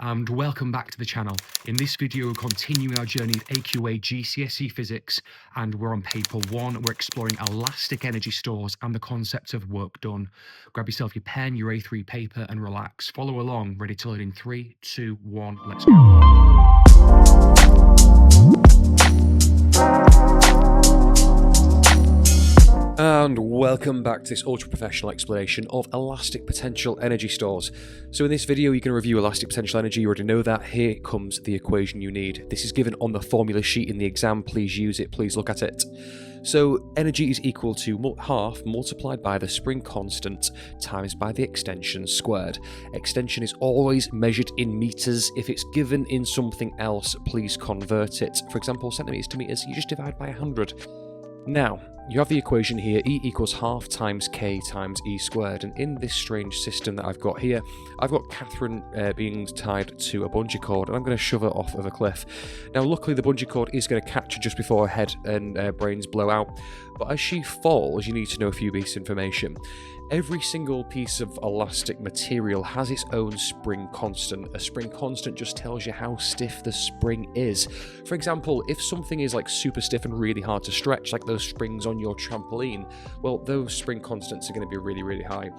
and welcome back to the channel. In this video, we're continuing our journey of AQA GCSE Physics, and we're on paper 1. We're exploring elastic energy stores and the concept of work done. Grab yourself your pen, your A3 paper, and relax. Follow along, ready to learn in 3, 2, 1, let's go. And welcome back to this ultra-professional explanation of elastic potential energy stores. So in this video, you can review elastic potential energy. You already know that. Here comes the equation you need. This is given on the formula sheet in the exam. Please use it. Please look at it. So energy is equal to half multiplied by the spring constant times by the extension squared. Extension is always measured in meters. If it's given in something else, please convert it. For example, centimeters to meters, you just divide by 100. Now, you have the equation here, E equals half times K times E squared, and in this strange system that I've got here, I've got Catherine being tied to a bungee cord, and I'm going to shove her off of a cliff. Now, luckily, the bungee cord is going to catch her just before her head and brains blow out, but as she falls, you need to know a few pieces of information. Every single piece of elastic material has its own spring constant. A spring constant just tells you how stiff the spring is. For example, if something is like super stiff and really hard to stretch, like those springs on your trampoline, well, those spring constants are going to be really, really high.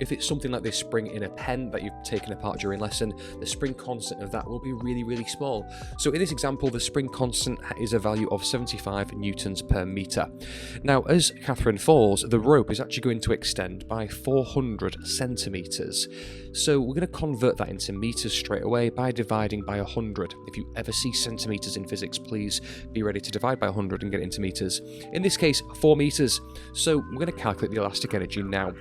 If it's something like this spring in a pen that you've taken apart during lesson, the spring constant of that will be really, really small. So in this example, the spring constant is a value of 75 newtons per meter. Now, as Catherine falls, the rope is actually going to extend by 400 centimeters. So we're going to convert that into meters straight away by dividing by 100. If you ever see centimeters in physics, please be ready to divide by 100 and get it into meters. In this case, 4 meters. So we're going to calculate the elastic energy now.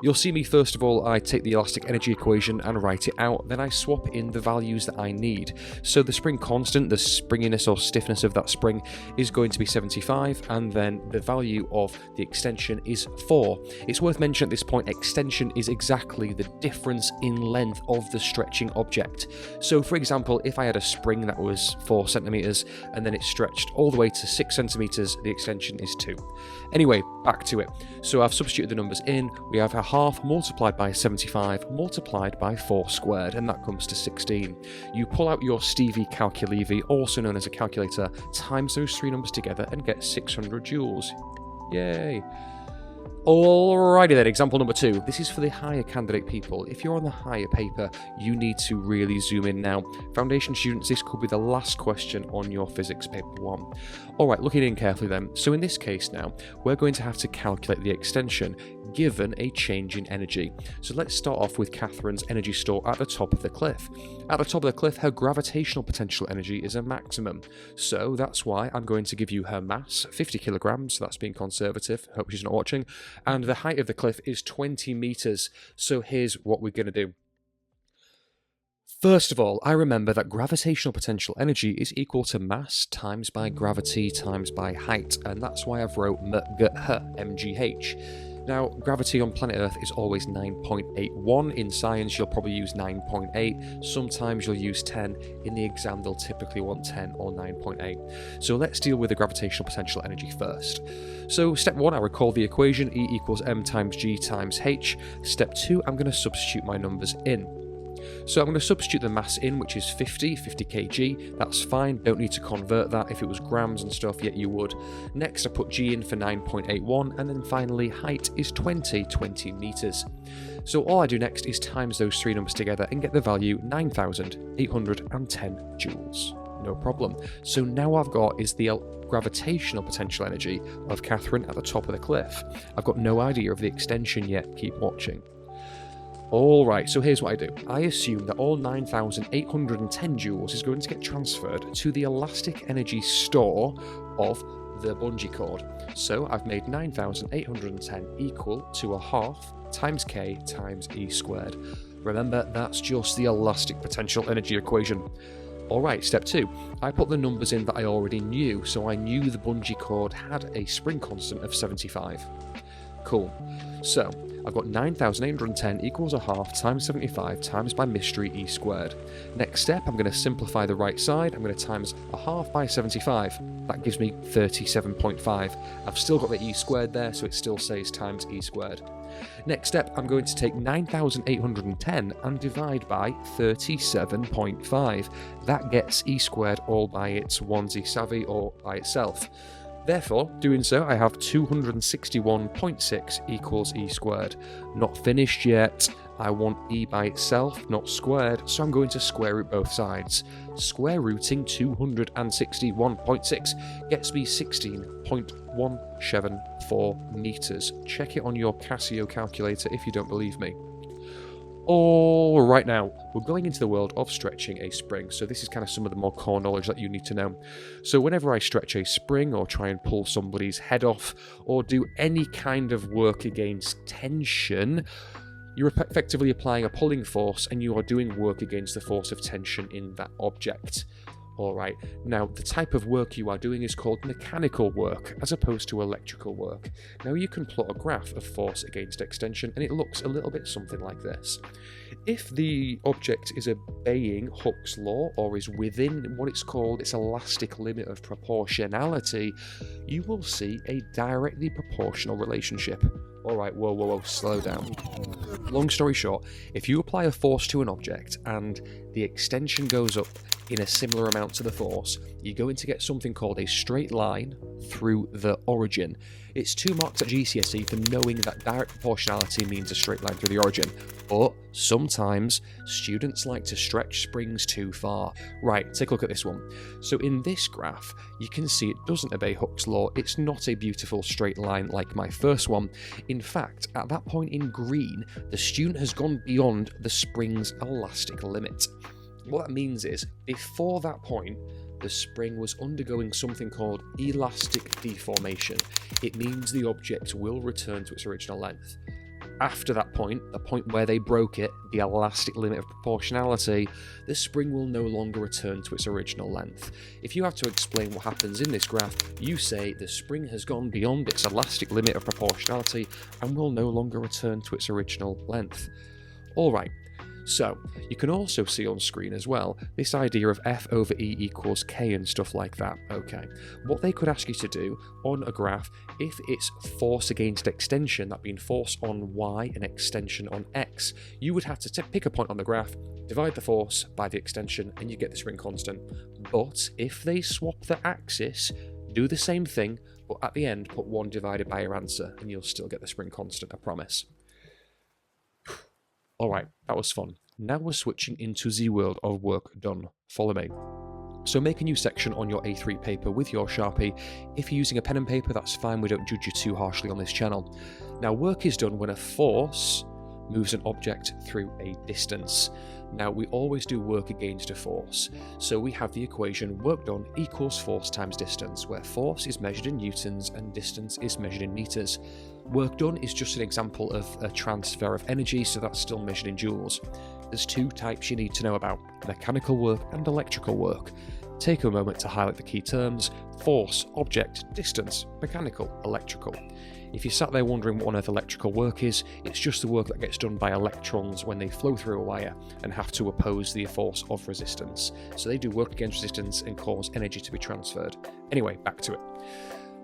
You'll see me first of all, I take the elastic energy equation and write it out, then I swap in the values that I need. So the spring constant, the springiness or stiffness of that spring, is going to be 75, and then the value of the extension is 4. It's worth mentioning at this point, extension is exactly the difference in length of the stretching object. So for example, if I had a spring that was 4 centimeters and then it stretched all the way to 6 centimeters, the extension is 2. Anyway, back to it. So I've substituted the numbers in. We have a half multiplied by 75 multiplied by 4 squared, and that comes to 16. You pull out your Stevie calculevi, also known as a calculator, times those 3 numbers together and get 600 joules. Yay! Alrighty then, example number 2. This is for the higher candidate people. If you're on the higher paper, you need to really zoom in now. Foundation students, this could be the last question on your physics paper 1. Alright, looking in carefully then. So in this case now, we're going to have to calculate the extension given a change in energy. So let's start off with Catherine's energy store at the top of the cliff. At the top of the cliff, her gravitational potential energy is a maximum. So that's why I'm going to give you her mass, 50 kilograms, so that's being conservative, hope she's not watching, and the height of the cliff is 20 meters. So here's what we're going to do. First of all, I remember that gravitational potential energy is equal to mass times by gravity times by height, and that's why I've wrote mgh. Now, gravity on planet Earth is always 9.81. In science, you'll probably use 9.8. Sometimes you'll use 10. In the exam, they'll typically want 10 or 9.8. So let's deal with the gravitational potential energy first. So step 1, I recall the equation, E equals m times g times h. Step 2, I'm going to substitute my numbers in. So I'm going to substitute the mass in, which is 50 kg. That's fine, don't need to convert that. If it was grams and stuff, yet you would. Next, I put g in for 9.81, and then finally height is 20 meters. So all I do next is times those 3 numbers together and get the value 9,810 joules. No problem. So now I've got is the gravitational potential energy of Catherine at the top of the cliff. I've got no idea of the extension yet, keep watching. Alright, so here's what I do. I assume that all 9,810 joules is going to get transferred to the elastic energy store of the bungee cord. So I've made 9,810 equal to a half times K times E squared. Remember, that's just the elastic potential energy equation. Alright, step 2. I put the numbers in that I already knew, so I knew the bungee cord had a spring constant of 75. Cool. So, I've got 9,810 equals a half times 75 times my mystery e squared. Next step, I'm going to simplify the right side. I'm going to times a half by 75. That gives me 37.5. I've still got the e squared there, so it still says times e squared. Next step, I'm going to take 9,810 and divide by 37.5. That gets e squared all by its onesie savvy or by itself. Therefore, doing so, I have 261.6 equals e squared. Not finished yet. I want e by itself, not squared, so I'm going to square root both sides. Square rooting 261.6 gets me 16.174 meters. Check it on your Casio calculator if you don't believe me. All right, now we're going into the world of stretching a spring. So this is kind of some of the more core knowledge that you need to know. So whenever I stretch a spring or try and pull somebody's head off or do any kind of work against tension, you're effectively applying a pulling force and you are doing work against the force of tension in that object. Alright, now the type of work you are doing is called mechanical work as opposed to electrical work. Now you can plot a graph of force against extension and it looks a little bit something like this. If the object is obeying Hooke's law or is within what it's called its elastic limit of proportionality, you will see a directly proportional relationship. Alright, whoa, slow down. Long story short, if you apply a force to an object and the extension goes up in a similar amount to the force, you're going to get something called a straight line through the origin. It's 2 marks at GCSE for knowing that direct proportionality means a straight line through the origin, but sometimes students like to stretch springs too far. Right, take a look at this one. So in this graph, you can see it doesn't obey Hooke's law. It's not a beautiful straight line like my first one. In fact, at that point in green, the student has gone beyond the spring's elastic limit. What that means is, before that point, the spring was undergoing something called elastic deformation. It means the object will return to its original length. After that point, the point where they broke it, the elastic limit of proportionality, the spring will no longer return to its original length. If you have to explain what happens in this graph, you say the spring has gone beyond its elastic limit of proportionality and will no longer return to its original length. Alright. So, you can also see on screen as well, this idea of F over E equals K and stuff like that. Okay, what they could ask you to do on a graph, if it's force against extension, that being force on Y and extension on X, you would have to pick a point on the graph, divide the force by the extension, and you get the spring constant. But if they swap the axis, do the same thing, but at the end put 1 divided by your answer, and you'll still get the spring constant, I promise. Alright, that was fun. Now we're switching into the world of work done. Follow me. So make a new section on your A3 paper with your Sharpie. If you're using a pen and paper, that's fine, we don't judge you too harshly on this channel. Now work is done when a force moves an object through a distance. Now we always do work against a force. So we have the equation work done equals force times distance, where force is measured in newtons and distance is measured in meters. Work done is just an example of a transfer of energy, so that's still measured in joules. There's 2 types you need to know about, mechanical work and electrical work. Take a moment to highlight the key terms: force, object, distance, mechanical, electrical. If you sat there wondering what on earth electrical work is, it's just the work that gets done by electrons when they flow through a wire and have to oppose the force of resistance. So they do work against resistance and cause energy to be transferred. Anyway, back to it.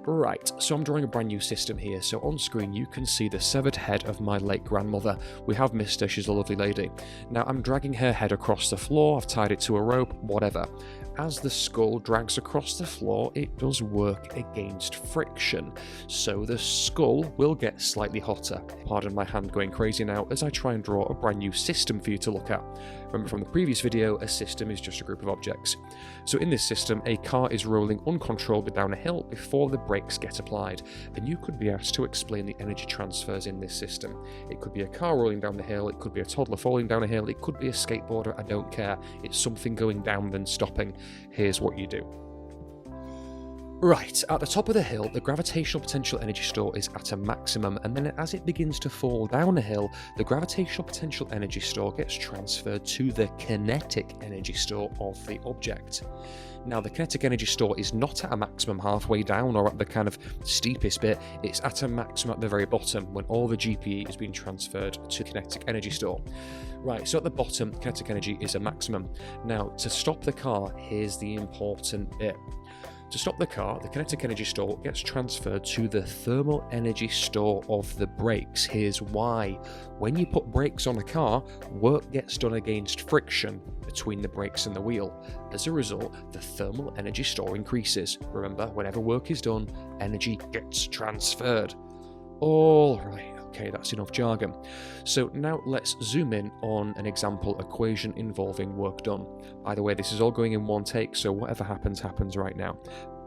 Right, so I'm drawing a brand new system here. So on screen you can see the severed head of my late grandmother. We have missed her, she's a lovely lady. Now I'm dragging her head across the floor, I've tied it to a rope, whatever. As the skull drags across the floor, it does work against friction, so the skull will get slightly hotter. Pardon my hand going crazy now as I try and draw a brand new system for you to look at. Remember from the previous video, a system is just a group of objects. So in this system, a car is rolling uncontrollably down a hill before the brakes get applied, and you could be asked to explain the energy transfers in this system. It could be a car rolling down the hill, it could be a toddler falling down a hill, it could be a skateboarder, I don't care. It's something going down then stopping. Here's what you do. Right, at the top of the hill, the gravitational potential energy store is at a maximum, and then as it begins to fall down a hill, the gravitational potential energy store gets transferred to the kinetic energy store of the object. Now, the kinetic energy store is not at a maximum halfway down or at the kind of steepest bit, it's at a maximum at the very bottom when all the GPE has been transferred to kinetic energy store. Right, so at the bottom, kinetic energy is a maximum. Now, to stop the car, here's the important bit. To stop the car, the kinetic energy store gets transferred to the thermal energy store of the brakes. Here's why. When you put brakes on a car, work gets done against friction between the brakes and the wheel. As a result, the thermal energy store increases. Remember, whenever work is done, energy gets transferred. All right. Okay, that's enough jargon. So now let's zoom in on an example equation involving work done. By the way, this is all going in one take, so whatever happens, happens right now.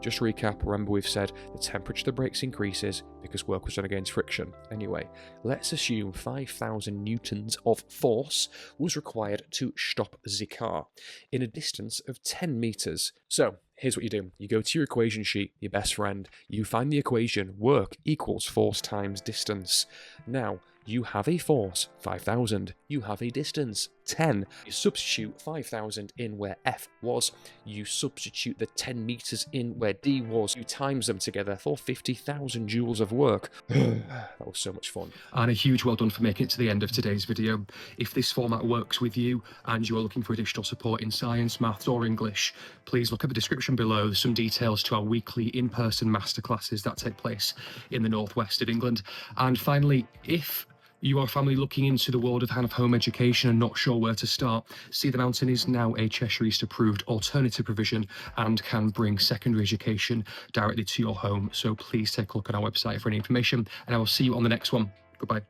Just to recap, remember we've said the temperature of the brakes increases because work was done against friction. Anyway, let's assume 5,000 newtons of force was required to stop the car in a distance of 10 meters. So here's what you do. You go to your equation sheet, your best friend, you find the equation work equals force times distance. Now, you have a force, 5,000. You have a distance, 10. You substitute 5,000 in where F was. You substitute the 10 meters in where D was. You times them together for 50,000 joules of work. That was so much fun. And a huge well done for making it to the end of today's video. If this format works with you and you are looking for additional support in science, maths or English, please look at the description below. There's some details to our weekly in-person masterclasses that take place in the northwest of England. And finally, if you are a family looking into the world of kind of home education and not sure where to start, See the Mountain is now a Cheshire East approved alternative provision and can bring secondary education directly to your home. So please take a look at our website for any information, and I will see you on the next one. Goodbye.